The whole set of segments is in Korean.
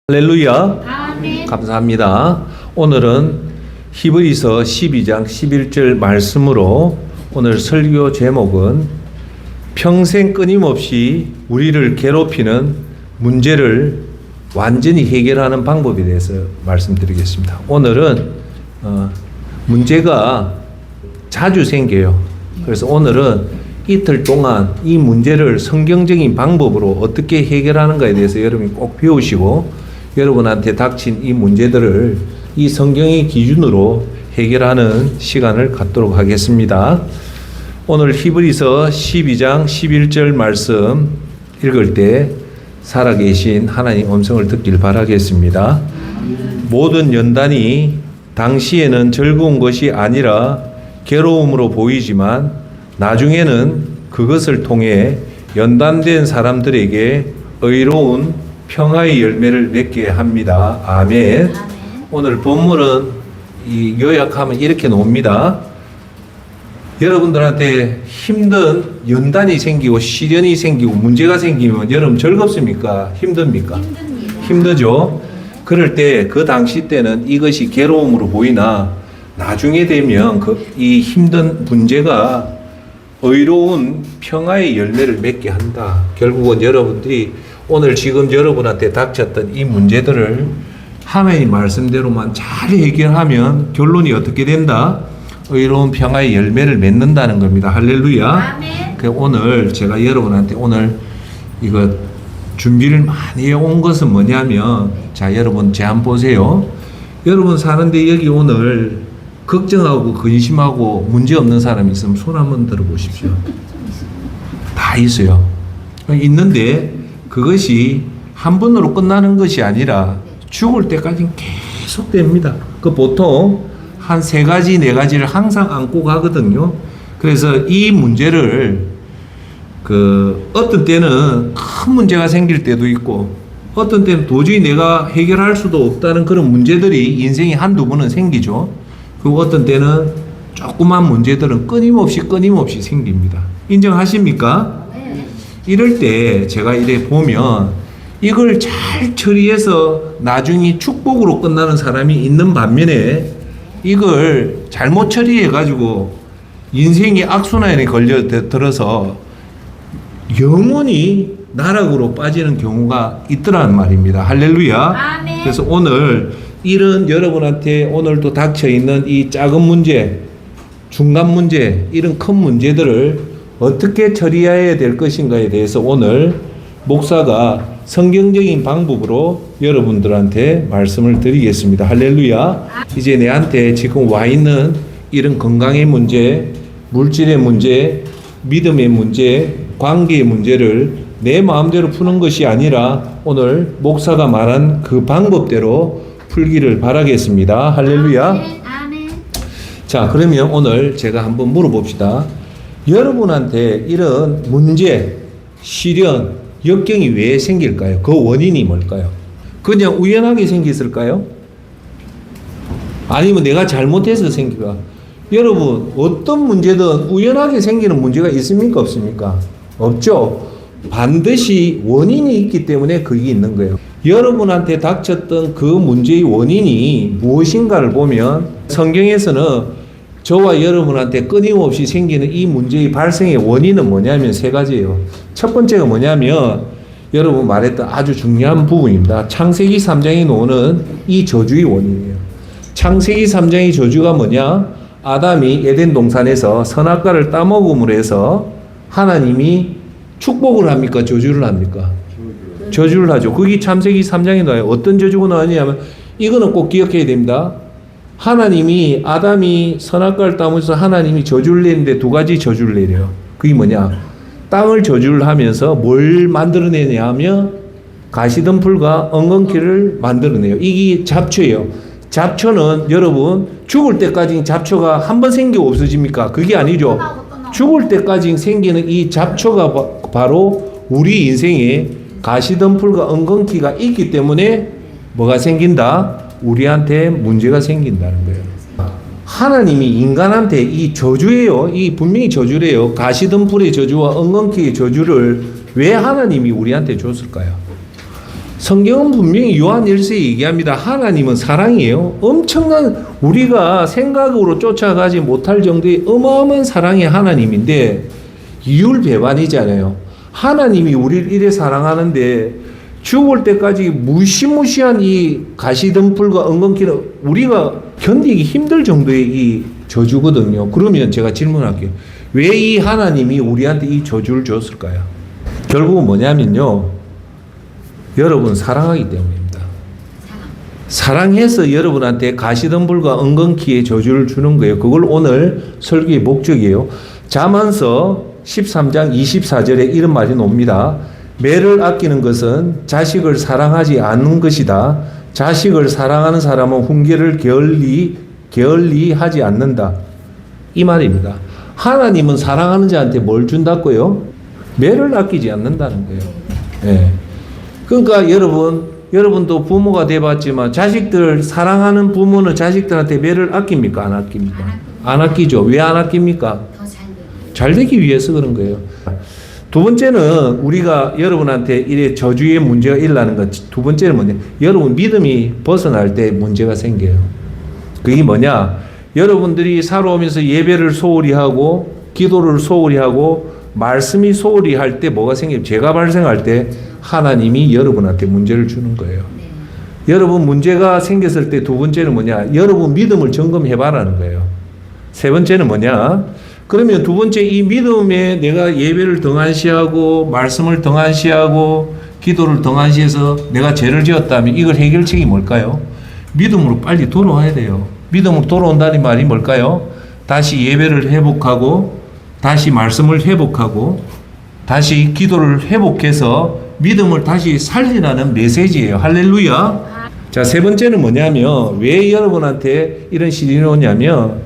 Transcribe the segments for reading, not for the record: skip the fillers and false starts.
할렐루야. 아멘. 감사합니다. 오늘은 히브리서 12장 11절 말씀으로 오늘 설교 제목은 평생 끊임없이 우리를 괴롭히는 문제를 완전히 해결하는 방법에 대해서 말씀드리겠습니다. 오늘은 문제가 자주 생겨요. 그래서 오늘은 이틀 동안 이 문제를 성경적인 방법으로 어떻게 해결하는가에 대해서 여러분이 꼭 배우시고 여러분한테 닥친 이 문제들을 이 성경의 기준으로 해결하는 시간을 갖도록 하겠습니다. 오늘 히브리서 12장 11절 말씀 읽을 때 살아계신 하나님 음성을 듣길 바라겠습니다. 모든 연단이 당시에는 즐거운 것이 아니라 괴로움으로 보이지만 나중에는 그것을 통해 연단된 사람들에게 의로운 평화의 열매를 맺게 합니다. 아멘. 오늘 본문은 요약하면 이렇게 나옵니다. 여러분들한테 힘든 연단이 생기고 시련이 생기고 문제가 생기면 여러분 즐겁습니까? 힘듭니까? 힘듭니다. 힘들죠. 그럴 때 그 당시 때는 이것이 괴로움으로 보이나 나중에 되면 이 힘든 문제가 의로운 평화의 열매를 맺게 한다. 결국은 여러분들이 오늘 지금 여러분한테 닥쳤던 이 문제들을 하나님 말씀대로만 잘 해결하면 결론이 어떻게 된다? 의로운 평화의 열매를 맺는다는 겁니다. 할렐루야. 아멘. 오늘 제가 여러분한테 오늘 이거 준비를 많이 해온 것은 뭐냐면, 자, 여러분 제 한번 보세요. 여러분 사는데 여기 오늘 걱정하고 근심하고 문제 없는 사람이 있으면 손 한번 들어보십시오. 다 있어요. 있는데 그것이 한 번으로 끝나는 것이 아니라 죽을 때까지는 계속 됩니다. 그 보통 한 3가지, 4가지를 항상 안고 가거든요. 그래서 이 문제를 어떤 때는 큰 문제가 생길 때도 있고 어떤 때는 도저히 내가 해결할 수도 없다는 그런 문제들이 인생에 한두 번은 생기죠. 그리고 어떤 때는 조그만 문제들은 끊임없이 생깁니다. 인정하십니까? 이럴 때 제가 이래 보면 이걸 잘 처리해서 나중에 축복으로 끝나는 사람이 있는 반면에 이걸 잘못 처리해 가지고 인생의 악순환에 걸려들어서 영원히 나락으로 빠지는 경우가 있더란 말입니다. 할렐루야. 아멘. 그래서 오늘 이런 여러분한테 오늘도 닥쳐 있는 이 작은 문제, 중간 문제, 이런 큰 문제들을 어떻게 처리해야 될 것인가에 대해서 오늘 목사가 성경적인 방법으로 여러분들한테 말씀을 드리겠습니다. 할렐루야. 이제 내한테 지금 와 있는 이런 건강의 문제, 물질의 문제, 믿음의 문제, 관계의 문제를 내 마음대로 푸는 것이 아니라 오늘 목사가 말한 그 방법대로 풀기를 바라겠습니다. 할렐루야. 아멘. 자, 그러면 오늘 제가 한번 물어봅시다. 여러분한테 이런 문제, 시련, 역경이 왜 생길까요? 그 원인이 뭘까요? 그냥 우연하게 생겼을까요? 아니면 내가 잘못해서 생길까? 여러분, 어떤 문제든 우연하게 생기는 문제가 있습니까? 없습니까? 없죠. 반드시 원인이 있기 때문에 그게 있는 거예요. 여러분한테 닥쳤던 그 문제의 원인이 무엇인가를 보면 성경에서는 저와 여러분한테 끊임없이 생기는 이 문제의 발생의 원인은 뭐냐면 3가지예요. 첫 번째가 뭐냐면 여러분 말했던 아주 중요한 부분입니다. 창세기 3장에 나오는 이 저주의 원인이에요. 창세기 3장의 저주가 뭐냐? 아담이 에덴 동산에서 선악과를 따먹음으로 해서 하나님이 축복을 합니까? 저주를 합니까? 저주를 하죠. 그게 창세기 3장에 나와요. 어떤 저주가 나왔냐면 이거는 꼭 기억해야 됩니다. 하나님이 아담이 선악과를 따면서 하나님이 저주를 내는데 2가지 저주를 내려요. 그게 뭐냐? 땅을 저주를 하면서 뭘 만들어내냐 하면 가시덤불과 엉겅퀴를 만들어내요. 이게 잡초예요. 잡초는 여러분 죽을 때까지 잡초가 한 번 생기고 없어집니까? 그게 아니죠. 죽을 때까지 생기는 이 잡초가 바로 우리 인생에 가시덤불과 엉겅퀴가 있기 때문에 뭐가 생긴다? 우리한테 문제가 생긴다는 거예요. 하나님이 인간한테 이 저주예요. 이 분명히 저주래요. 가시덤불의 저주와 엉겅퀴의 저주를 왜 하나님이 우리한테 줬을까요? 성경은 분명히 요한 1세에 얘기합니다. 하나님은 사랑이에요. 엄청난 우리가 생각으로 쫓아가지 못할 정도의 어마어마한 사랑의 하나님인데 이율배반이잖아요. 하나님이 우리를 이래 사랑하는데 죽을 때까지 무시무시한 이 가시덤불과 엉겅퀴는 우리가 견디기 힘들 정도의 이 저주거든요. 그러면 제가 질문할게요. 왜 이 하나님이 우리한테 이 저주를 줬을까요? 결국은 뭐냐면요. 여러분 사랑하기 때문입니다. 사랑해서 여러분한테 가시덤불과 엉겅퀴의 저주를 주는 거예요. 그걸 오늘 설교의 목적이에요. 잠언서 13장 24절에 이런 말이 나옵니다. 매를 아끼는 것은 자식을 사랑하지 않는 것이다. 자식을 사랑하는 사람은 훈계를 게을리하지 않는다. 이 말입니다. 하나님은 사랑하는 자한테 뭘 준다고요? 매를 아끼지 않는다는 거예요. 네. 그러니까 여러분도 부모가 돼봤지만 자식들 사랑하는 부모는 자식들한테 매를 아낍니까? 안 아낍니까? 안 아끼죠. 왜 안 아낍니까? 잘 되기 위해서 그런 거예요. 두 번째는 우리가 여러분한테 이래 저주의 문제가 일어나는 것. 두 번째는 뭐냐? 여러분 믿음이 벗어날 때 문제가 생겨요. 그게 뭐냐? 여러분들이 살아오면서 예배를 소홀히 하고 기도를 소홀히 하고 말씀이 소홀히 할 때 뭐가 생겨요? 죄가 발생할 때 하나님이 여러분한테 문제를 주는 거예요. 여러분 문제가 생겼을 때 두 번째는 뭐냐? 여러분 믿음을 점검해봐라는 거예요. 세 번째는 뭐냐? 그러면 두 번째 이 믿음에 내가 예배를 등한시하고 말씀을 등한시하고 기도를 등한시해서 내가 죄를 지었다면 이걸 해결책이 뭘까요? 믿음으로 빨리 돌아와야 돼요. 믿음으로 돌아온다는 말이 뭘까요? 다시 예배를 회복하고 다시 말씀을 회복하고 다시 기도를 회복해서 믿음을 다시 살리라는 메시지예요. 할렐루야. 자, 세 번째는 뭐냐면 왜 여러분한테 이런 시련이 오냐면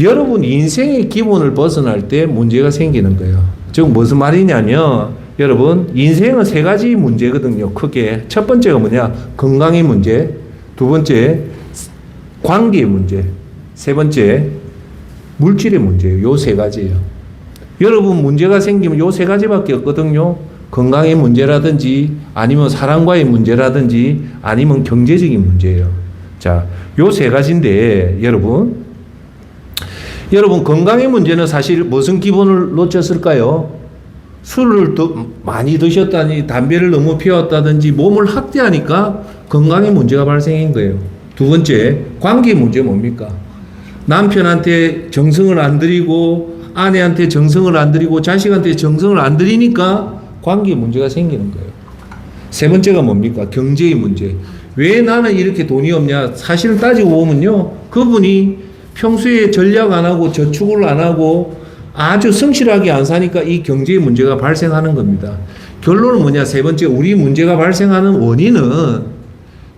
여러분 인생의 기본을 벗어날 때 문제가 생기는 거예요. 즉 무슨 말이냐면 여러분 인생은 세 가지 문제거든요. 크게 첫 번째가 뭐냐? 건강의 문제, 두 번째 관계의 문제, 세 번째 물질의 문제예요. 요 세 가지예요. 여러분 문제가 생기면 요 세 가지밖에 없거든요. 건강의 문제라든지 아니면 사랑과의 문제라든지 아니면 경제적인 문제예요. 자, 요 세 가지인데 여러분 건강의 문제는 사실 무슨 기본을 놓쳤을까요? 술을 더 많이 드셨다니 담배를 너무 피웠다든지 몸을 학대하니까 건강의 문제가 발생한 거예요. 두 번째 관계 문제 뭡니까? 남편한테 정성을 안 들이고 아내한테 정성을 안 들이고 자식한테 정성을 안 들이니까 관계 문제가 생기는 거예요. 세 번째가 뭡니까? 경제의 문제. 왜 나는 이렇게 돈이 없냐? 사실은 따지고 보면요. 그분이 평소에 전략 안 하고 저축을 안 하고 아주 성실하게 안 사니까 이 경제의 문제가 발생하는 겁니다. 결론은 뭐냐? 세 번째, 우리 문제가 발생하는 원인은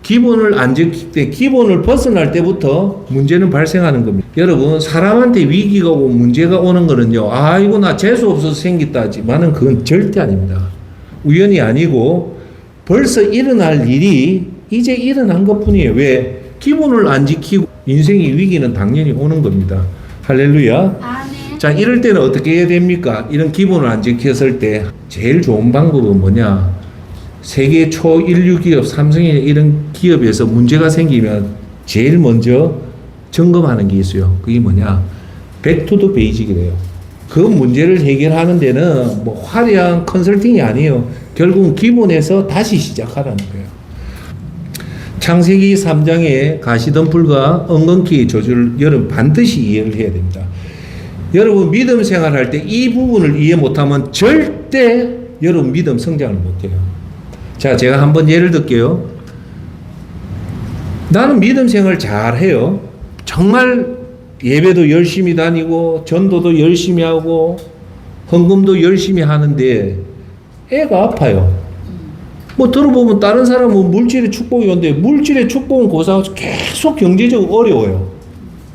기본을 안 지킬 때, 기본을 벗어날 때부터 문제는 발생하는 겁니다. 여러분, 사람한테 위기가 오고 문제가 오는 거는요, 이거 나 재수 없어서 생겼다지만은 그건 절대 아닙니다. 우연이 아니고 벌써 일어날 일이 이제 일어난 것 뿐이에요. 왜? 기본을 안 지키고 인생의 위기는 당연히 오는 겁니다. 할렐루야. 아멘. 자, 이럴 때는 어떻게 해야 됩니까? 이런 기본을 안 지켰을 때 제일 좋은 방법은 뭐냐? 세계 초인류 기업 삼성이나 이런 기업에서 문제가 생기면 제일 먼저 점검하는 게 있어요. 그게 뭐냐? 백투더 베이직이래요. 그 문제를 해결하는 데는 뭐 화려한 컨설팅이 아니에요. 결국은 기본에서 다시 시작하라는 거예요. 창세기 3장의 가시덤불과 엉겅퀴의 저주를 여러분 반드시 이해를 해야 됩니다. 여러분 믿음 생활할 때 이 부분을 이해 못하면 절대 여러분 믿음 성장을 못해요. 자, 제가 한번 예를 들게요. 나는 믿음 생활 잘해요. 정말 예배도 열심히 다니고 전도도 열심히 하고 헌금도 열심히 하는데 애가 아파요. 뭐 들어보면 다른 사람은 물질의 축복이 오는데 물질의 축복은 고사하고 계속 경제적으로 어려워요.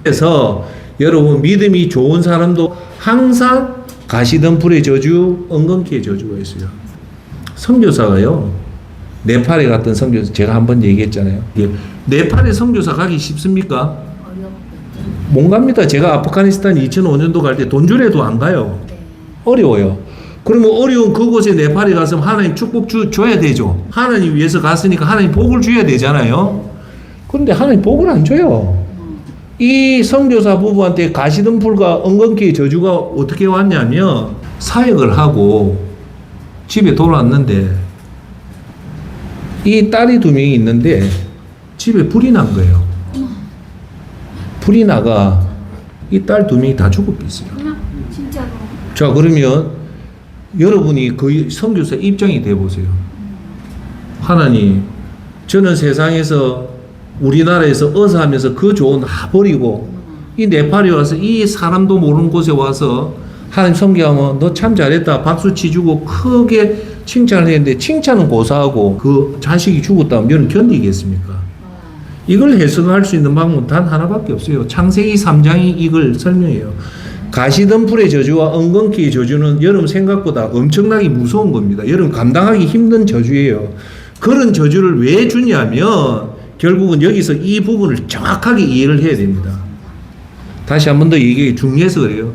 그래서 여러분 믿음이 좋은 사람도 항상 가시덤불의 저주, 엉겅퀴의 저주가 있어요. 선교사가요. 네팔에 갔던 선교사 제가 한번 얘기했잖아요. 네팔에 선교사 가기 쉽습니까? 못 갑니다. 제가 아프가니스탄 2005년도 갈 때 돈 주래도 안 가요. 어려워요. 그러면 어려운 그곳에 네팔에 가서 하나님 축복 줘야 되죠. 하나님 위해서 갔으니까 하나님 복을 줘야 되잖아요. 그런데 하나님 복을 안 줘요. 이 선교사 부부한테 가시덤불과 엉겅퀴의 저주가 어떻게 왔냐면 사역을 하고 집에 돌아왔는데 이 딸이 2명이 있는데 집에 불이 난 거예요. 불이 나가 이 딸 2명이 다 죽었겠어요. 진짜로. 자, 그러면 여러분이 그 선교사 입장이 돼 보세요. 하나님, 저는 세상에서 우리나라에서 어사하면서 그 좋은 다 버리고 이 네팔에 와서 이 사람도 모르는 곳에 와서 하나님 선교하면 너 참 잘했다 박수 치주고 크게 칭찬을 했는데 칭찬은 고사하고 그 자식이 죽었다면 여러분 견디겠습니까? 이걸 해석할 수 있는 방법은 단 하나밖에 없어요. 창세기 3장이 이걸 설명해요. 가시덤불의 저주와 엉겅퀴의 저주는 여러분 생각보다 엄청나게 무서운 겁니다. 여러분 감당하기 힘든 저주예요. 그런 저주를 왜 주냐면 결국은 여기서 이 부분을 정확하게 이해를 해야 됩니다. 다시 한 번 더 얘기해 중요해서 그래요.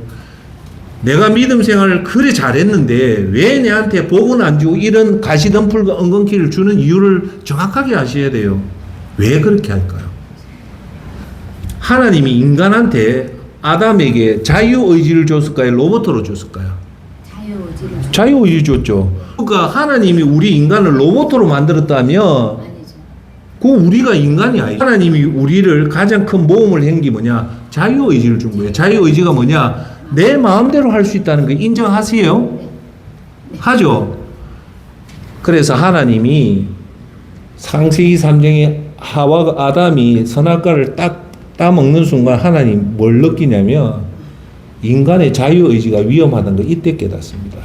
내가 믿음 생활을 그래 잘했는데 왜 내한테 복은 안 주고 이런 가시덤불과 엉겅퀴를 주는 이유를 정확하게 아셔야 돼요. 왜 그렇게 할까요? 하나님이 인간한테 아담에게 자유의지를 줬을까요? 로봇으로 줬을까요? 자유의지 줬죠. 그러니까 하나님이 우리 인간을 로봇으로 만들었다면 그 우리가 인간이 아니에요. 하나님이 우리를 가장 큰 모험을 한 게 뭐냐? 자유의지를 준 거예요. 자유의지가 뭐냐? 내 마음대로 할 수 있다는 거 인정하세요? 하죠. 그래서 하나님이 창세기 3장에 하와가 아담이 선악과를 딱 따먹는 순간 하나님 뭘 느끼냐면 인간의 자유의지가 위험하다는 걸 이때 깨닫습니다.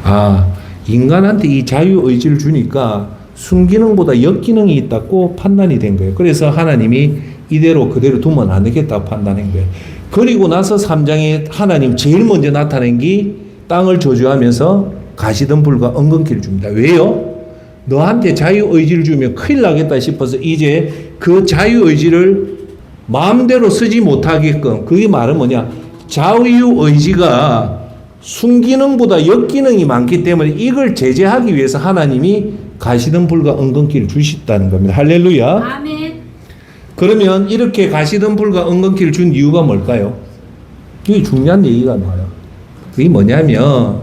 아, 인간한테 이 자유의지를 주니까 순기능보다 역기능이 있다고 판단이 된 거예요. 그래서 하나님이 이대로 그대로 두면 안 되겠다고 판단한 거예요. 그리고 나서 3장에 하나님 제일 먼저 나타낸 게 땅을 저주하면서 가시덤불과 엉겅퀴를 줍니다. 왜요? 너한테 자유의지를 주면 큰일 나겠다 싶어서 이제 그 자유의지를 마음대로 쓰지 못하게끔, 그게 말은 뭐냐? 자유의지가 순기능보다 역기능이 많기 때문에 이걸 제재하기 위해서 하나님이 가시덤불과 엉겅퀴를 주셨다는 겁니다. 할렐루야. 아멘. 그러면 이렇게 가시덤불과 엉겅퀴를 준 이유가 뭘까요? 이게 중요한 얘기가 나와요. 그게 뭐냐면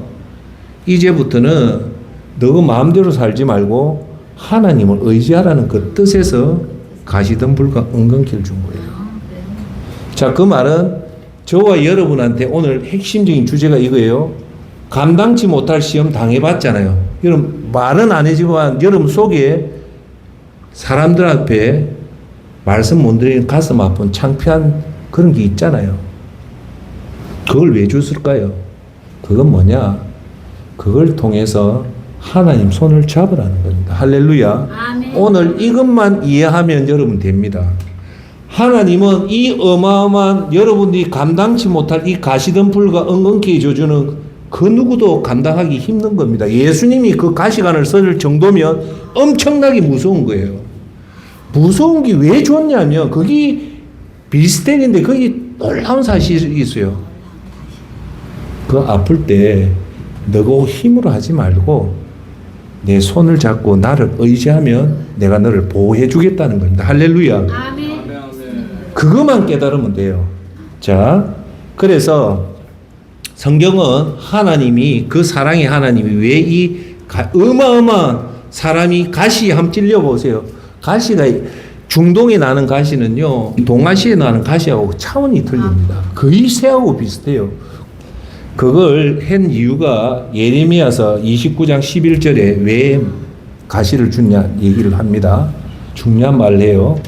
이제부터는 너가 마음대로 살지 말고 하나님을 의지하라는 그 뜻에서 가시덤불과 엉겅퀴를 준 거예요. 자, 그 말은 저와 여러분한테 오늘 핵심적인 주제가 이거예요. 감당치 못할 시험 당해봤잖아요. 여러분 말은 안 해지만 여러분 속에 사람들 앞에 말씀 못 드리는 가슴 아픈 창피한 그런 게 있잖아요. 그걸 왜 줬을까요? 그건 뭐냐? 그걸 통해서 하나님 손을 잡으라는 겁니다. 할렐루야. 아멘. 오늘 이것만 이해하면 여러분 됩니다. 하나님은 이 어마어마한 여러분들이 감당치 못할 이 가시덤불과 엉겅퀴의 저주는 그 누구도 감당하기 힘든 겁니다. 예수님이 그 가시관을 쓸 정도면 엄청나게 무서운 거예요. 무서운 게 왜 좋냐면 그게 비스텔인데 그게 놀라운 사실이 있어요. 그 아플 때 너가 힘으로 하지 말고 내 손을 잡고 나를 의지하면 내가 너를 보호해 주겠다는 겁니다. 할렐루야. 아멘. 그것만 깨달으면 돼요. 자, 그래서 성경은 하나님이 그 사랑의 하나님이 왜 이 어마어마한 사람이 가시에 한번 찔려보세요. 가시가 중동에 나는 가시는요 동아시아에 나는 가시하고 차원이 틀립니다. 거의 새하고 비슷해요. 그걸 한 이유가 예레미야서 29장 11절에 왜 가시를 주냐 얘기를 합니다. 중요한 말을 해요.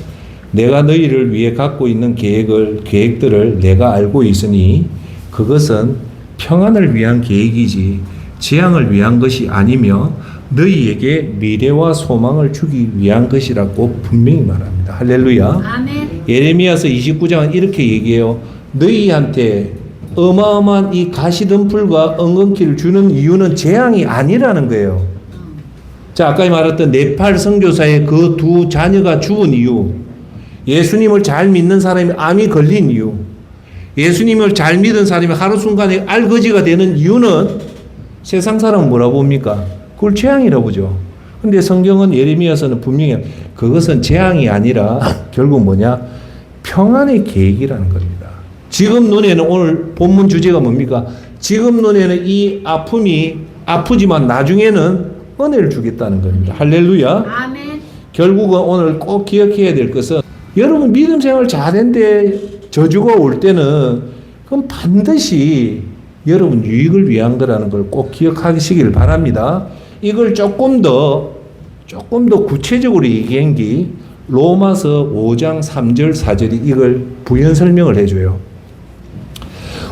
내가 너희를 위해 갖고 있는 계획들을 내가 알고 있으니 그것은 평안을 위한 계획이지 재앙을 위한 것이 아니며 너희에게 미래와 소망을 주기 위한 것이라고 분명히 말합니다. 할렐루야. 아멘. 예레미야서 29장은 이렇게 얘기해요. 너희한테 어마어마한 이 가시덤불과 엉겅퀴를 주는 이유는 재앙이 아니라는 거예요. 자, 아까 말했던 네팔 선교사의 그 2 자녀가 죽은 이유, 예수님을 잘 믿는 사람이 암이 걸린 이유, 예수님을 잘 믿은 사람이 하루 순간에 알거지가 되는 이유는 세상 사람은 뭐라고 봅니까? 그걸 재앙이라고 보죠. 근데 성경은 예레미야서는 분명히 그것은 재앙이 아니라 결국 뭐냐? 평안의 계획이라는 겁니다. 지금 눈에는 오늘 본문 주제가 뭡니까? 지금 눈에는 이 아픔이 아프지만 나중에는 은혜를 주겠다는 겁니다. 할렐루야. 아멘. 결국은 오늘 꼭 기억해야 될 것은 여러분 믿음 생활 잘했는데 저주가 올 때는 그럼 반드시 여러분 유익을 위한 거라는 걸 꼭 기억하시길 바랍니다. 이걸 조금 더 구체적으로 얘기한 게 로마서 5장 3절 4절이 이걸 부연 설명을 해줘요.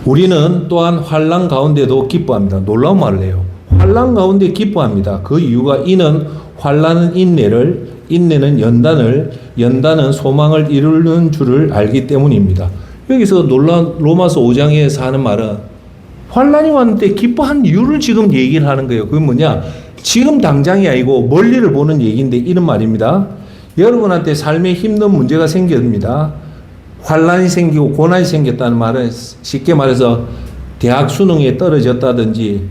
우리는 또한 환난 가운데도 기뻐합니다. 놀라운 말을 해요. 환난 가운데 기뻐합니다. 그 이유가 이는 환난은 인내를, 인내는 연단을, 연단은 소망을 이루는 줄을 알기 때문입니다. 여기서 로마서 5장에서 하는 말은 환난이 왔는데 기뻐한 이유를 지금 얘기를 하는 거예요. 그게 뭐냐? 지금 당장이 아니고 멀리를 보는 얘기인데 이런 말입니다. 여러분한테 삶에 힘든 문제가 생깁니다. 환난이 생기고 고난이 생겼다는 말은 쉽게 말해서 대학 수능에 떨어졌다든지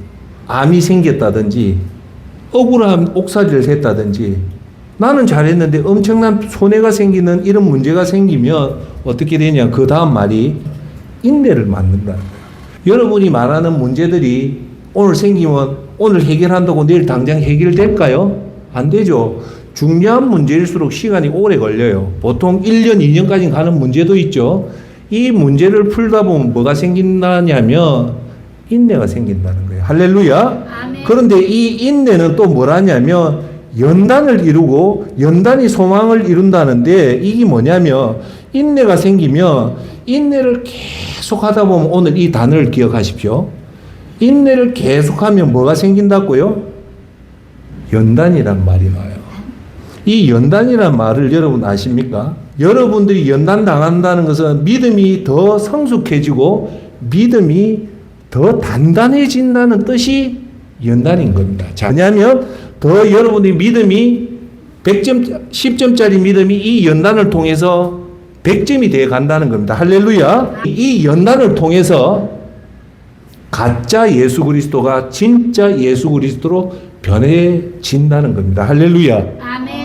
암이 생겼다든지 억울한 옥살이를 했다든지 나는 잘했는데 엄청난 손해가 생기는 이런 문제가 생기면 어떻게 되냐? 그 다음 말이 인내를 만든다는 거예요. 여러분이 말하는 문제들이 오늘 생기면 오늘 해결한다고 내일 당장 해결될까요? 안 되죠. 중요한 문제일수록 시간이 오래 걸려요. 보통 1년, 2년까지 가는 문제도 있죠. 이 문제를 풀다 보면 뭐가 생긴다냐면 인내가 생긴다는 거예요. 할렐루야. 아멘. 그런데 이 인내는 또 뭐라냐면 연단을 이루고 연단이 소망을 이룬다는데 이게 뭐냐면 인내가 생기면 인내를 계속 하다 보면 오늘 이 단어를 기억하십시오. 인내를 계속하면 뭐가 생긴다고요? 연단이란 말이 나와요. 이 연단이란 말을 여러분 아십니까? 여러분들이 연단 당한다는 것은 믿음이 더 성숙해지고 믿음이 더 단단해진다는 뜻이 연단인 겁니다. 자, 왜냐하면 더 여러분의 믿음이 100점, 10점짜리 믿음이 이 연단을 통해서 100점이 되어 간다는 겁니다. 할렐루야. 이 연단을 통해서 가짜 예수 그리스도가 진짜 예수 그리스도로 변해진다는 겁니다. 할렐루야. 아멘.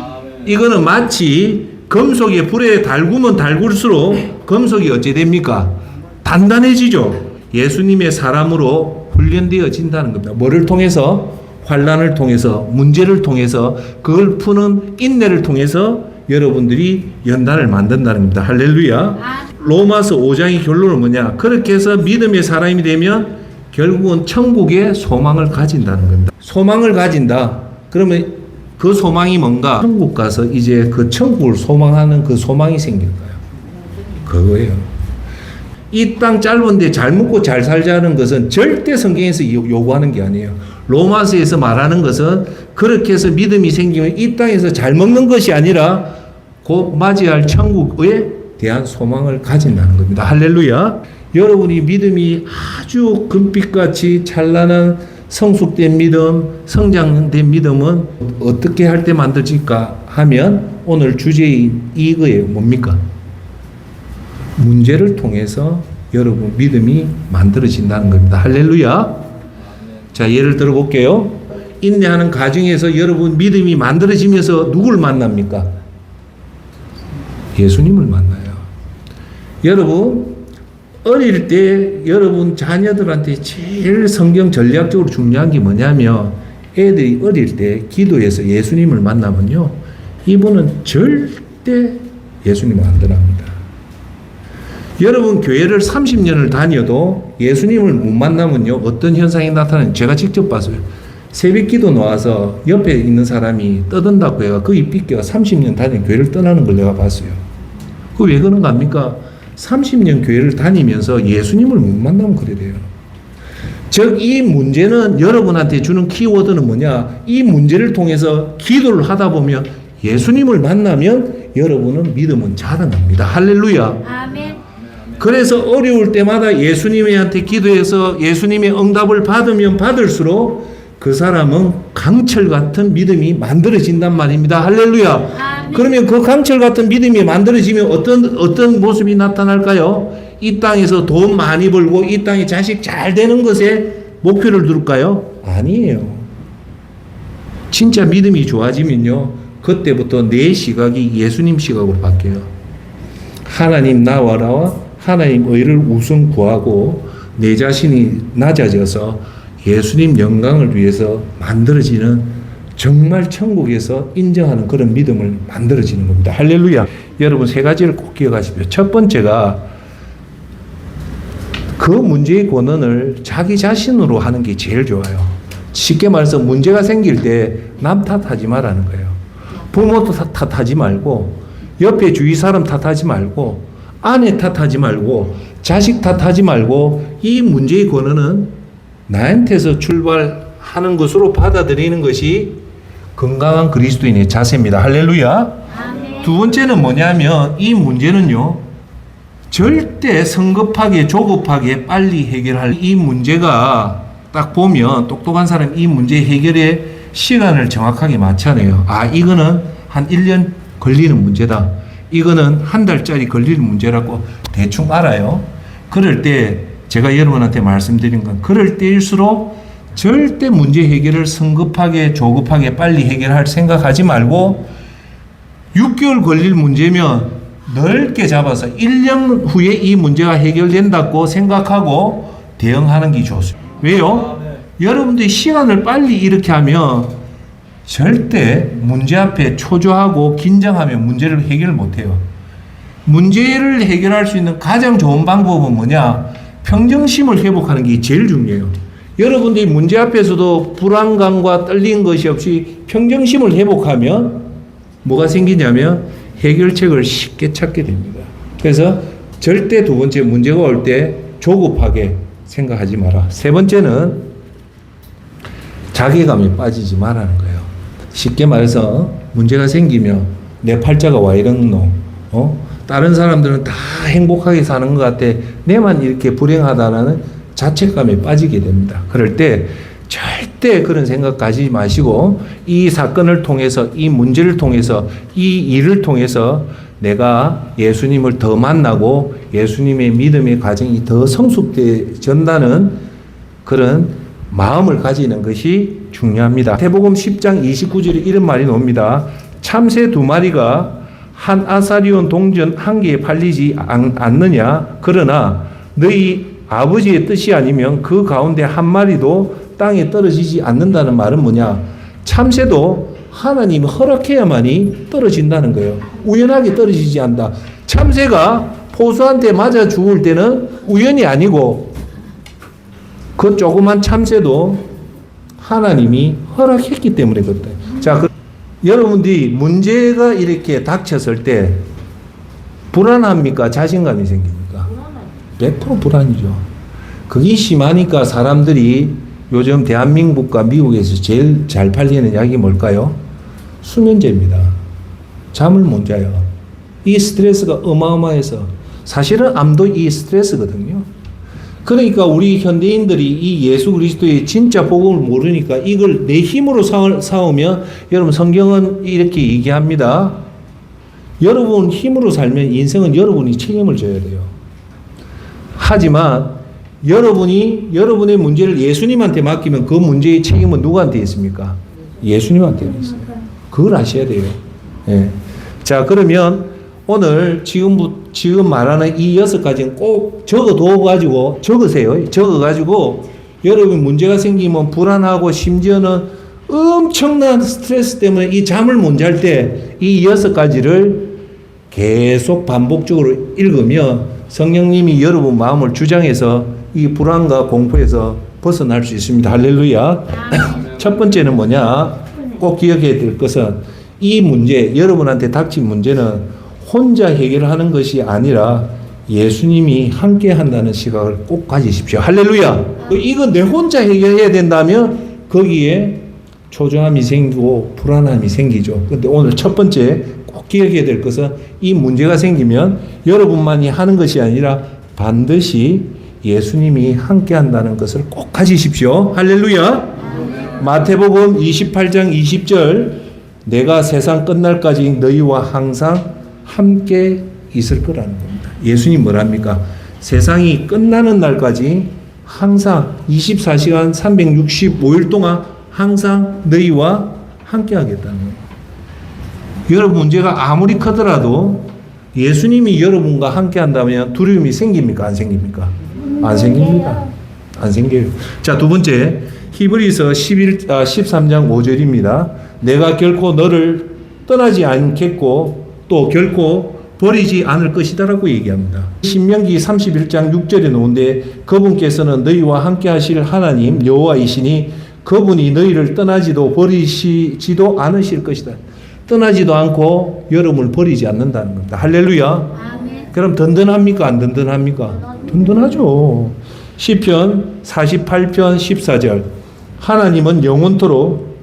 이거는 마치 금속에 불에 달구면 달굴수록 금속이 어찌 됩니까? 단단해지죠. 예수님의 사람으로 훈련되어진다는 겁니다. 뭐를 통해서? 환난을 통해서, 문제를 통해서, 그걸 푸는 인내를 통해서 여러분들이 연단을 만든다는 겁니다. 할렐루야. 로마서 5장의 결론은 뭐냐? 그렇게 해서 믿음의 사람이 되면 결국은 천국에 소망을 가진다는 겁니다. 소망을 가진다. 그러면 그 소망이 뭔가? 천국 가서 이제 그 천국을 소망하는 그 소망이 생길 거예요. 그거예요. 이 땅 짧은데 잘 먹고 잘 살자는 것은 절대 성경에서 요구하는 게 아니에요. 로마서에서 말하는 것은 그렇게 해서 믿음이 생기면 이 땅에서 잘 먹는 것이 아니라 곧 맞이할 천국에 대한 소망을 가진다는 겁니다. 할렐루야. 여러분이 믿음이 아주 금빛같이 찬란한 성숙된 믿음, 성장된 믿음은 어떻게 할 때 만들어질까 하면 오늘 주제인 이거예요. 뭡니까? 문제를 통해서 여러분 믿음이 만들어진다는 겁니다. 할렐루야. 자, 예를 들어 볼게요. 인내하는 과정에서 여러분 믿음이 만들어지면서 누굴 만납니까? 예수님을 만나요. 여러분 어릴 때 여러분 자녀들한테 제일 성경 전략적으로 중요한 게 뭐냐면 애들이 어릴 때 기도해서 예수님을 만나면요. 이분은 절대 예수님을 안 떠납니다. 여러분 교회를 30년을 다녀도 예수님을 못 만나면요. 어떤 현상이 나타나는지 제가 직접 봤어요. 새벽 기도 나와서 옆에 있는 사람이 떠든다고 해가 그 입비께가 30년 다닌 교회를 떠나는 걸 내가 봤어요. 그 왜 그런가 합니까? 30년 교회를 다니면서 예수님을 못 만나면 그래 돼요. 즉, 이 문제는 여러분한테 주는 키워드는 뭐냐? 이 문제를 통해서 기도를 하다 보면 예수님을 만나면 여러분은 믿음은 자라납니다. 할렐루야. 아멘. 그래서 어려울 때마다 예수님한테 기도해서 예수님의 응답을 받으면 받을수록 그 사람은 강철 같은 믿음이 만들어진단 말입니다. 할렐루야. 아멘. 그러면 그 강철 같은 믿음이 만들어지면 어떤 모습이 나타날까요? 이 땅에서 돈 많이 벌고 이 땅에 자식 잘 되는 것에 목표를 둘까요? 아니에요. 진짜 믿음이 좋아지면요, 그때부터 내 시각이 예수님 시각으로 바뀌어요. 하나님 나와라, 하나님 의를 우선 구하고 내 자신이 낮아져서 예수님 영광을 위해서 만들어지는, 정말 천국에서 인정하는 그런 믿음을 만들어지는 겁니다. 할렐루야. 여러분, 세 가지를 꼭 기억하십시오. 첫 번째가 그 문제의 권한을 자기 자신으로 하는 게 제일 좋아요. 쉽게 말해서 문제가 생길 때 남 탓하지 말라는 거예요. 부모도 탓하지 말고, 옆에 주위 사람 탓하지 말고, 아내 탓하지 말고, 자식 탓하지 말고, 이 문제의 권한은 나한테서 출발하는 것으로 받아들이는 것이 건강한 그리스도인의 자세입니다. 할렐루야. 두 번째는 뭐냐면, 이 문제는요, 절대 성급하게 조급하게 빨리 해결할, 이 문제가 딱 보면 똑똑한 사람이 이 문제 해결에 시간을 정확하게 맞춰내요. 아, 이거는 한 1년 걸리는 문제다, 이거는 한 달짜리 걸리는 문제라고 대충 알아요. 그럴 때 제가 여러분한테 말씀드린 건, 그럴 때일수록 절대 문제 해결을 성급하게 조급하게 빨리 해결할 생각하지 말고, 6개월 걸릴 문제면 넓게 잡아서 1년 후에 이 문제가 해결된다고 생각하고 대응하는 게 좋습니다. 왜요? 여러분들이 시간을 빨리 이렇게 하면 절대 문제 앞에 초조하고 긴장하면 문제를 해결 못해요. 문제를 해결할 수 있는 가장 좋은 방법은 뭐냐? 평정심을 회복하는 게 제일 중요해요. 여러분들이 문제 앞에서도 불안감과 떨리는 것이 없이 평정심을 회복하면 뭐가 생기냐면 해결책을 쉽게 찾게 됩니다. 그래서 절대 두 번째, 문제가 올 때 조급하게 생각하지 마라. 세 번째는 자괴감에 빠지지 말라는 거예요. 쉽게 말해서 문제가 생기면 내 팔자가 와 이러노? 다른 사람들은 다 행복하게 사는 것 같아, 내만 이렇게 불행하다라는 자책감에 빠지게 됩니다. 그럴 때 절대 그런 생각 가지지 마시고, 이 사건을 통해서, 이 문제를 통해서, 이 일을 통해서 내가 예수님을 더 만나고 예수님의 믿음의 과정이 더 성숙되어진다는 그런 마음을 가지는 것이 중요합니다. 마태복음 10장 29절에 이런 말이 나옵니다. 참새 2마리가 한 아사리온 동전 1개에 팔리지 않느냐? 그러나 너희 아버지의 뜻이 아니면 그 가운데 한 마리도 땅에 떨어지지 않는다는 말은 뭐냐? 참새도 하나님이 허락해야만이 떨어진다는 거예요. 우연하게 떨어지지 않는다. 참새가 포수한테 맞아 죽을 때는 우연이 아니고, 그 조그만 참새도 하나님이 허락했기 때문에 그렇다. 자, 여러분들이 문제가 이렇게 닥쳤을 때 불안합니까? 자신감이 생깁니까? 100% 불안이죠. 그게 심하니까 사람들이 요즘 대한민국과 미국에서 제일 잘 팔리는 약이 뭘까요? 수면제입니다. 잠을 못 자요. 이 스트레스가 어마어마해서, 사실은 암도 이 스트레스거든요. 그러니까 우리 현대인들이 이 예수 그리스도의 진짜 복음을 모르니까 이걸 내 힘으로 싸우면, 여러분 성경은 이렇게 얘기합니다. 여러분 힘으로 살면 인생은 여러분이 책임을 져야 돼요. 하지만 여러분이 여러분의 문제를 예수님한테 맡기면 그 문제의 책임은 누구한테 있습니까? 예수님한테 있어요. 그걸 아셔야 돼요. 예. 자, 그러면 오늘 지금 말하는 이 6가지는 꼭 적어가지고, 적으세요. 적어가지고, 여러분 문제가 생기면 불안하고, 심지어는 엄청난 스트레스 때문에 이 잠을 못 잘 때 이 6가지를 계속 반복적으로 읽으면 성령님이 여러분 마음을 주장해서 이 불안과 공포에서 벗어날 수 있습니다. 할렐루야. 첫 번째는 뭐냐? 꼭 기억해야 될 것은, 이 문제, 여러분한테 닥친 문제는 혼자 해결하는 것이 아니라 예수님이 함께 한다는 시각을 꼭 가지십시오. 할렐루야. 이거 내 혼자 해결해야 된다면 거기에 초조함이 생기고 불안함이 생기죠. 근데 오늘 첫 번째 꼭 기억해야 될 것은, 이 문제가 생기면 여러분만이 하는 것이 아니라 반드시 예수님이 함께 한다는 것을 꼭 가지십시오. 할렐루야. 마태복음 28장 20절, 내가 세상 끝날까지 너희와 항상 함께 있을 거라는 겁니다. 예수님 뭐랍니까? 세상이 끝나는 날까지 항상 24시간 365일 동안 항상 너희와 함께 하겠다는 거예요. 여러분 문제가 아무리 크더라도 예수님이 여러분과 함께 한다면 두려움이 생깁니까? 안 생깁니까? 안 생깁니다. 안 생겨요. 자, 두 번째 히브리서 13장 5절입니다. 내가 결코 너를 떠나지 않겠고 또 결코 버리지 않을 것이다라고 얘기합니다. 신명기 31장 6절에 나오는데 그분께서는 너희와 함께 하실 하나님 여호와이시니 그분이 너희를 떠나지도 버리시지도 않으실 것이다. 떠나지도 않고 여러분을 버리지 않는다는 겁니다. 할렐루야. 아멘. 그럼 든든합니까? 안 든든합니까? 든든하죠. 시편 48편 14절 하나님은 영원토록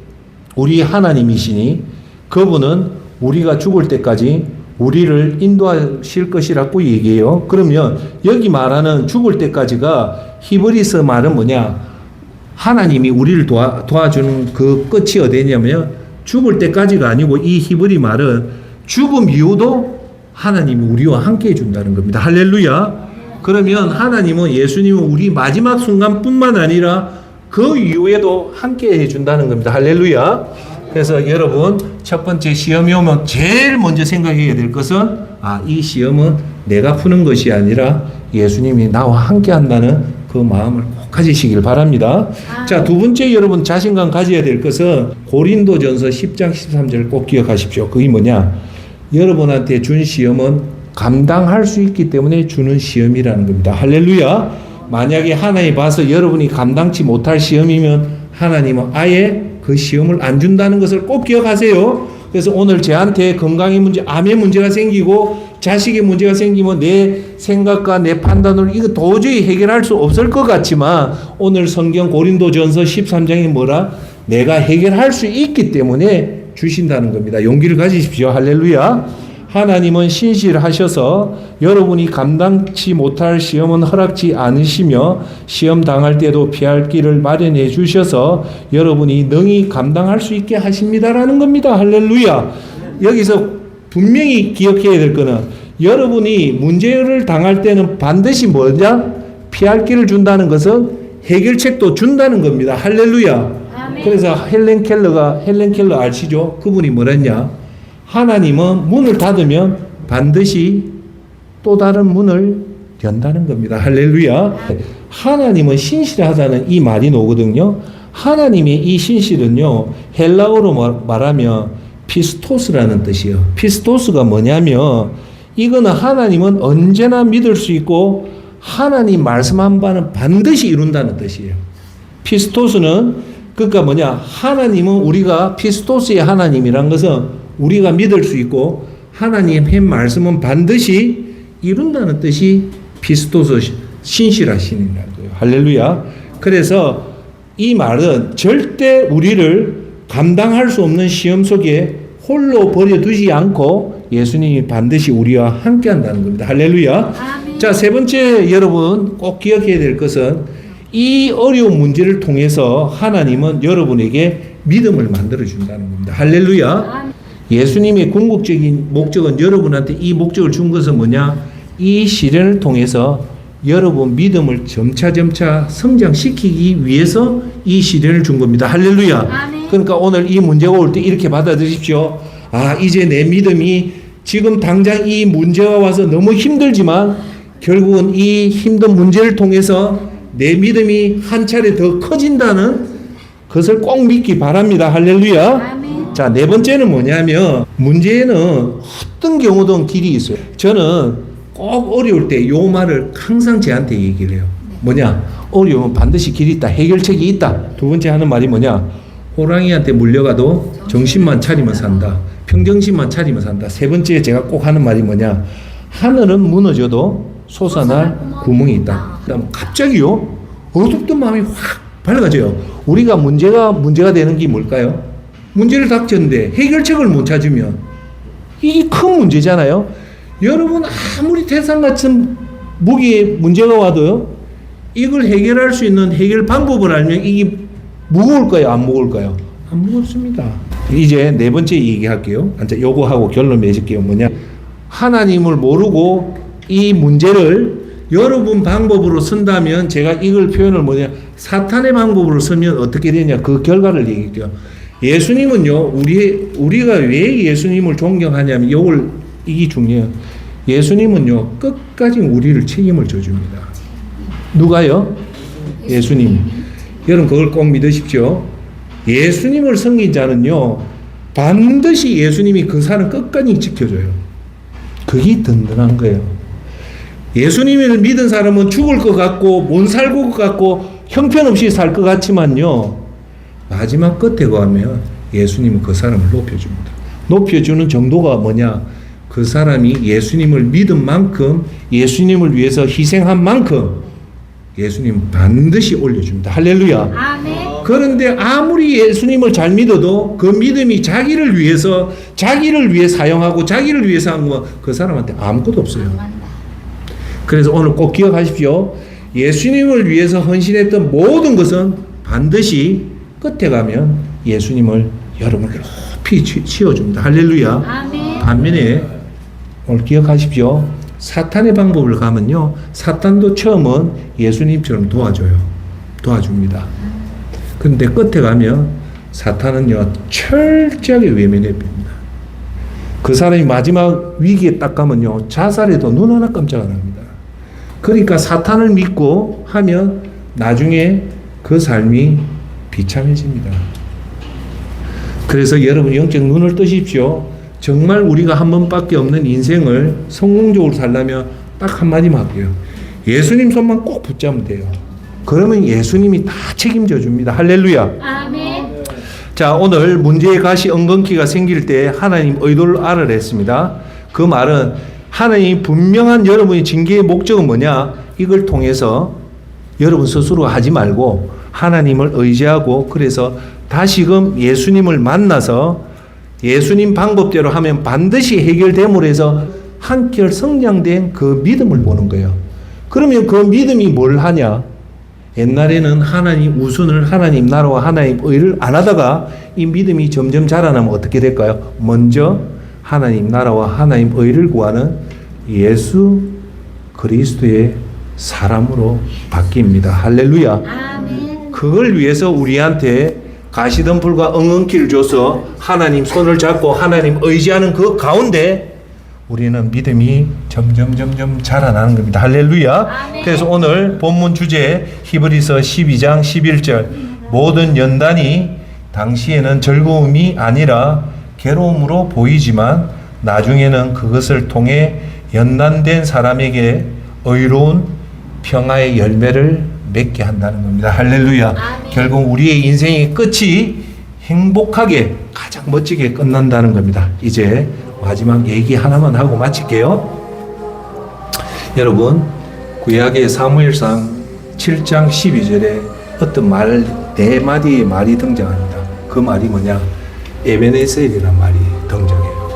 우리 하나님이시니 그분은 우리가 죽을 때까지 우리를 인도하실 것이라고 얘기해요. 그러면 여기 말하는 죽을 때까지가 히브리서 말은 뭐냐? 하나님이 우리를 도와주는 그 끝이 어디냐면 죽을 때까지가 아니고 이 히브리 말은 죽음 이후도 하나님이 우리와 함께 해준다는 겁니다. 할렐루야. 그러면 하나님은 예수님은 우리 마지막 순간뿐만 아니라 그 이후에도 함께 해준다는 겁니다. 할렐루야. 그래서 여러분 첫 번째 시험이 오면 제일 먼저 생각해야 될 것은 이 시험은 내가 푸는 것이 아니라 예수님이 나와 함께 한다는 그 마음을 꼭 가지시길 바랍니다. 자, 두 번째 여러분 자신감 가져야 될 것은 고린도전서 10장 13절 꼭 기억하십시오. 그게 뭐냐? 여러분한테 준 시험은 감당할 수 있기 때문에 주는 시험이라는 겁니다. 할렐루야. 만약에 하나님 봐서 여러분이 감당치 못할 시험이면 하나님은 아예 그 시험을 안 준다는 것을 꼭 기억하세요. 그래서 오늘 저한테 건강의 문제, 암의 문제가 생기고 자식의 문제가 생기면 내 생각과 내 판단으로 이거 도저히 해결할 수 없을 것 같지만 오늘 성경 고린도전서 13장이 뭐라? 내가 해결할 수 있기 때문에 주신다는 겁니다. 용기를 가지십시오. 할렐루야. 하나님은 신실하셔서 여러분이 감당치 못할 시험은 허락지 않으시며 시험 당할 때도 피할 길을 마련해 주셔서 여러분이 능히 감당할 수 있게 하십니다라는 겁니다. 할렐루야. 여기서 분명히 기억해야 될 거는 여러분이 문제를 당할 때는 반드시 뭐냐? 피할 길을 준다는 것은 해결책도 준다는 겁니다. 할렐루야. 아멘. 그래서 헬렌 켈러 아시죠? 그분이 뭐랬냐? 하나님은 문을 닫으면 반드시 또 다른 문을 연다는 겁니다. 할렐루야. 하나님은 신실하다는 이 말이 나오거든요. 하나님의 이 신실은요, 헬라어로 말하면 피스토스라는 뜻이에요. 피스토스가 뭐냐면 이거는 하나님은 언제나 믿을 수 있고 하나님 말씀한 바는 반드시 이룬다는 뜻이에요. 피스토스는 그러니까 뭐냐? 하나님은 우리가 피스토스의 하나님이란 것은 우리가 믿을 수 있고 하나님의 말씀은 반드시 이룬다는 뜻이 피스토스 신실하시니라는 거예요. 할렐루야. 그래서 이 말은 절대 우리를 감당할 수 없는 시험 속에 홀로 버려두지 않고 예수님이 반드시 우리와 함께 한다는 겁니다. 할렐루야. 아멘. 자, 세 번째 여러분 꼭 기억해야 될 것은 이 어려운 문제를 통해서 하나님은 여러분에게 믿음을 만들어준다는 겁니다. 할렐루야. 아멘. 예수님의 궁극적인 목적은 여러분한테 이 목적을 준 것은 뭐냐? 이 시련을 통해서 여러분 믿음을 점차 성장시키기 위해서 이 시련을 준 겁니다. 할렐루야. 아멘. 그러니까 오늘 이 문제가 올 때 이렇게 받아들이십시오. 이제 내 믿음이 지금 당장 이 문제가 와서 너무 힘들지만 결국은 이 힘든 문제를 통해서 내 믿음이 한 차례 더 커진다는 것을 꼭 믿기 바랍니다. 할렐루야. 아멘. 자, 네 번째는 뭐냐면 문제에는 어떤 경우든 길이 있어요. 저는 꼭 어려울 때 요 말을 항상 저한테 얘기를 해요. 뭐냐? 어려우면 반드시 길이 있다. 해결책이 있다. 두 번째 하는 말이 뭐냐? 호랑이한테 물려가도 정신만 차리면 산다. 평정심만 차리면 산다. 세 번째 제가 꼭 하는 말이 뭐냐? 하늘은 무너져도 솟아날 구멍이 있다. 그다음 갑자기요? 어둡던 마음이 확 밝아져요. 우리가 문제가 되는 게 뭘까요? 문제를 닥쳤는데 해결책을 못 찾으면 이게 큰 문제잖아요. 여러분 아무리 태산 같은 무기에 문제가 와도요, 이걸 해결할 수 있는 해결 방법을 알면 이게 무거울까요? 안 무거울까요? 안 무겁습니다. 이제 네 번째 얘기할게요. 요거 하고 결론 맺을게요. 뭐냐? 하나님을 모르고 이 문제를 여러분 방법으로 쓴다면 제가 이걸 표현을 사탄의 방법으로 쓰면 어떻게 되냐 그 결과를 얘기할게요. 예수님은요 우리가 왜 예수님을 존경하냐면 이게 중요해요. 예수님은요 끝까지 우리를 책임을 져줍니다. 누가요? 예수님. 여러분 그걸 꼭 믿으십시오. 예수님을 섬긴 자는요 반드시 예수님이 그 사람 끝까지 지켜줘요. 그게 든든한 거예요. 예수님을 믿은 사람은 죽을 것 같고 못 살 것 같고 형편없이 살 것 같지만요 마지막 끝에 가면 예수님은 그 사람을 높여줍니다. 높여주는 정도가 뭐냐, 그 사람이 예수님을 믿은 만큼 예수님을 위해서 희생한 만큼 예수님 반드시 올려줍니다. 할렐루야. 아멘. 그런데 아무리 예수님을 잘 믿어도 그 믿음이 자기를 위해서 사용하고 자기를 위해서 한 거 그 사람한테 아무것도 없어요. 그래서 오늘 꼭 기억하십시오. 예수님을 위해서 헌신했던 모든 것은 반드시 끝에 가면 예수님을 여러분을 높이 치워줍니다. 할렐루야. 아멘. 반면에 오늘 기억하십시오. 사탄의 방법을 가면요 사탄도 처음은 예수님처럼 도와줍니다. 그런데 끝에 가면 사탄은요 철저하게 외면해 봅니다. 그 사람이 마지막 위기에 딱 가면요 자살해도 눈 하나 깜짝 안 합니다. 그러니까 사탄을 믿고 하면 나중에 그 삶이 비참해집니다. 그래서 여러분 영적 눈을 뜨십시오. 정말 우리가 한 번밖에 없는 인생을 성공적으로 살려면 딱 한마디만 할게요. 예수님 손만 꼭 붙잡으면 돼요. 그러면 예수님이 다 책임져 줍니다. 할렐루야. 아멘. 자, 오늘 문제의 가시 엉겅퀴가 생길 때 하나님 의도를 알아라 했습니다. 그 말은 하나님 분명한 여러분의 징계의 목적은 뭐냐? 이걸 통해서 여러분 스스로 하지 말고 하나님을 의지하고 그래서 다시금 예수님을 만나서 예수님 방법대로 하면 반드시 해결됨으로 해서 한결 성장된 그 믿음을 보는 거예요. 그러면 그 믿음이 뭘 하냐? 옛날에는 하나님 우선을 하나님 나라와 하나님 의를 안 하다가 이 믿음이 점점 자라나면 어떻게 될까요? 먼저 하나님 나라와 하나님 의를 구하는 예수 그리스도의 사람으로 바뀝니다. 할렐루야. 아멘. 그걸 위해서 우리한테 가시덤불과 엉겅퀴를 줘서 하나님 손을 잡고 하나님 의지하는 그 가운데 우리는 믿음이 점점 자라나는 겁니다. 할렐루야. 아멘. 그래서 오늘 본문 주제 히브리서 12장 11절 모든 연단이 당시에는 즐거움이 아니라 괴로움으로 보이지만 나중에는 그것을 통해 연단된 사람에게 의로운 평화의 열매를 맺게 한다는 겁니다. 할렐루야. 아멘. 결국 우리의 인생의 끝이 행복하게 가장 멋지게 끝난다는 겁니다. 이제 마지막 얘기 하나만 하고 마칠게요. 여러분 구약의 사무엘상 7장 12절에 어떤 말 4마디의 말이 등장합니다. 그 말이 뭐냐? 에베네셀이란 말이 등장해요.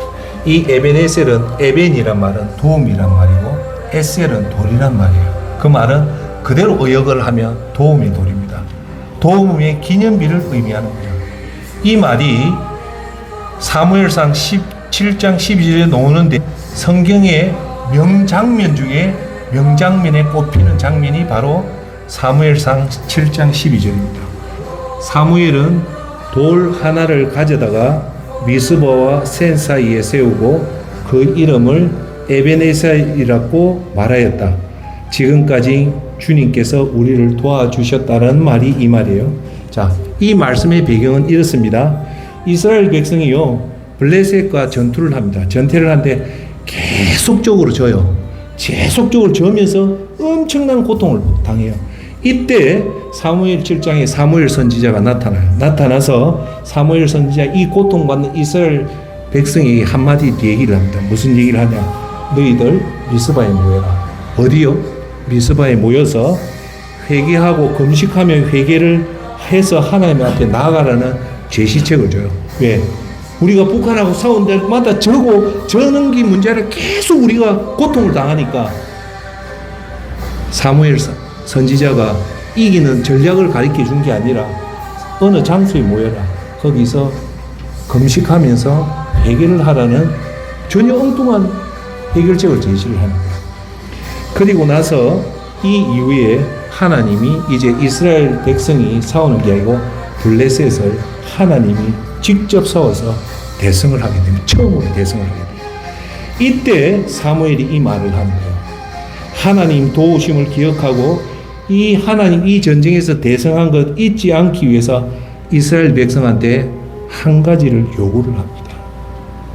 이 에베네셀은 에벤이란 말은 도움이란 말이고 에셀은 돌이란 말이에요. 그 말은 그대로 의역을 하면 도움이 돌입니다. 도움의 기념비를 의미하는 거죠. 이 말이 사무엘상 17장 12절에 나오는데 성경의 명장면 중에 명장면에 꼽히는 장면이 바로 사무엘상 7장 12절입니다. 사무엘은 돌 하나를 가져다가 미스바와 센 사이에 세우고 그 이름을 에베네셀이라고 말하였다. 지금까지 주님께서 우리를 도와주셨다는 말이 이 말이에요. 자, 이 말씀의 배경은 이렇습니다. 이스라엘 백성이요 블레셋과 전투를 합니다. 전투를 하는데 계속적으로 져요. 계속적으로 져면서 엄청난 고통을 당해요. 이때 사무엘 7장에 사무엘 선지자가 나타나요. 나타나서 사무엘 선지자 이 고통받는 이스라엘 백성에게 한마디 얘기를 합니다. 무슨 얘기를 하냐? 너희들 미스바에 모여라. 어디요? 미스바에 모여서 회개하고 금식하며 회개를 해서 하나님 앞에 나아가라는 제시책을 줘요. 왜? 우리가 북한하고 싸운 데마다 저는 게 문제라 계속 우리가 고통을 당하니까 사무엘 선지자가 이기는 전략을 가르쳐 준 게 아니라 어느 장소에 모여라. 거기서 금식하면서 해결을 하라는 전혀 엉뚱한 해결책을 제시를 하는 거예요. 그리고 나서 이 이후에 하나님이 이제 이스라엘 백성이 싸우는 게 아니고 블레셋을 하나님이 직접 싸워서 대승을 하게 됩니다. 처음으로 대승을 하게 됩니다. 이때 사무엘이 이 말을 하는 거예요. 하나님 도우심을 기억하고 이 하나님 이 전쟁에서 대승한 것 잊지 않기 위해서 이스라엘 백성한테 한 가지를 요구를 합니다.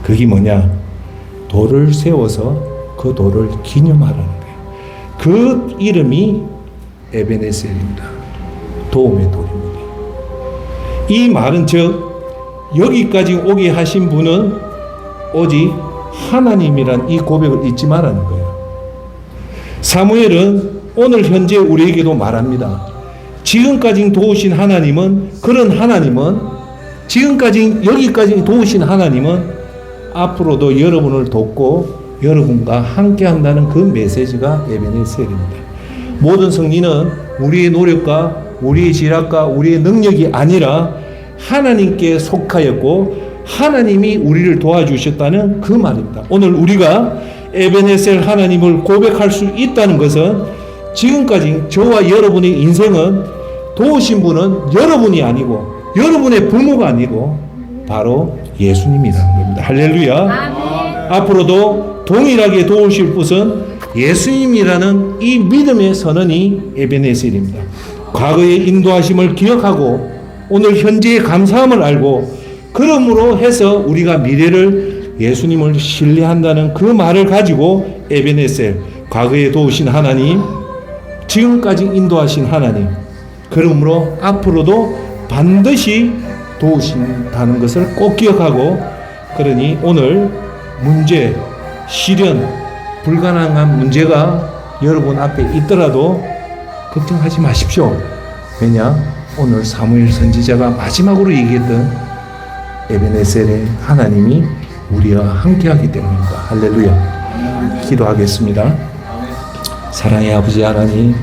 그게 뭐냐? 돌을 세워서 그 돌을 기념하라는 거예요. 그 이름이 에베네셀입니다. 도움의 돌입니다. 이 말은 즉 여기까지 오게 하신 분은 오직 하나님이란 이 고백을 잊지 말라는 거예요. 사무엘은 오늘 현재 우리에게도 말합니다. 지금까지 도우신 하나님은, 그런 하나님은, 지금까지 여기까지 도우신 하나님은 앞으로도 여러분을 돕고 여러분과 함께 한다는 그 메시지가 에베네셀입니다. 모든 승리는 우리의 노력과 우리의 지략과 우리의 능력이 아니라 하나님께 속하였고 하나님이 우리를 도와주셨다는 그 말입니다. 오늘 우리가 에베네셀 하나님을 고백할 수 있다는 것은 지금까지 저와 여러분의 인생은 도우신 분은 여러분이 아니고 여러분의 부모가 아니고 바로 예수님이라는 겁니다. 할렐루야. 아멘. 앞으로도 동일하게 도우실 분은 예수님이라는 이 믿음의 선언이 에베네셀입니다. 과거의 인도하심을 기억하고 오늘 현재의 감사함을 알고 그러므로 해서 우리가 미래를 예수님을 신뢰한다는 그 말을 가지고 에베네셀, 과거에 도우신 하나님, 지금까지 인도하신 하나님, 그러므로 앞으로도 반드시 도우신다는 것을 꼭 기억하고, 그러니 오늘 문제, 시련, 불가능한 문제가 여러분 앞에 있더라도 걱정하지 마십시오. 왜냐? 오늘 사무엘 선지자가 마지막으로 얘기했던 에베네셀의 하나님이 우리와 함께하기 때문입니다. 할렐루야. 기도하겠습니다. 사랑의 아버지 하나님,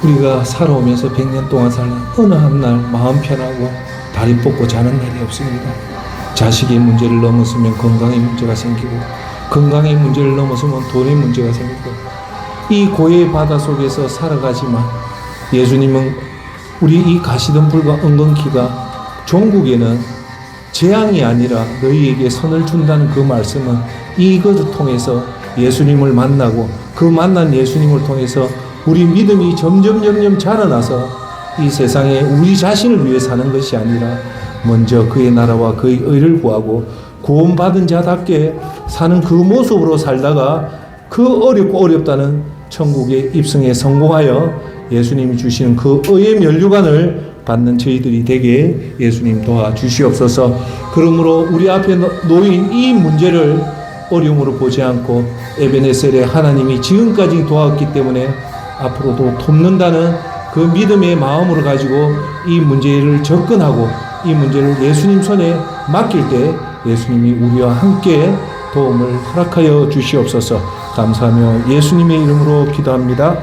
우리가 살아오면서 100년 동안 살다 어느 한 날 마음 편하고 다리 뻗고 자는 날이 없습니다. 자식의 문제를 넘어서면 건강의 문제가 생기고, 건강의 문제를 넘어서면 돈의 문제가 생기고, 이 고해의 바다 속에서 살아가지만 예수님은 우리 이 가시덤불과 엉겅퀴가 종국에는 재앙이 아니라 너희에게 선을 준다는 그 말씀은 이것을 통해서 예수님을 만나고 그 만난 예수님을 통해서 우리 믿음이 점점 자라나서 이 세상에 우리 자신을 위해 사는 것이 아니라 먼저 그의 나라와 그의 의를 구하고 구원받은 자답게 사는 그 모습으로 살다가 그 어렵고 어렵다는 천국의 입성에 성공하여 예수님이 주시는 그 의의 면류관을 받는 저희들이 되게 예수님 도와주시옵소서. 그러므로 우리 앞에 놓인 이 문제를 어려움으로 보지 않고 에베네셀의 하나님이 지금까지 도왔기 때문에 앞으로도 돕는다는 그 믿음의 마음으로 가지고 이 문제를 접근하고 이 문제를 예수님 손에 맡길 때 예수님이 우리와 함께 도움을 허락하여 주시옵소서. 감사하며 예수님의 이름으로 기도합니다.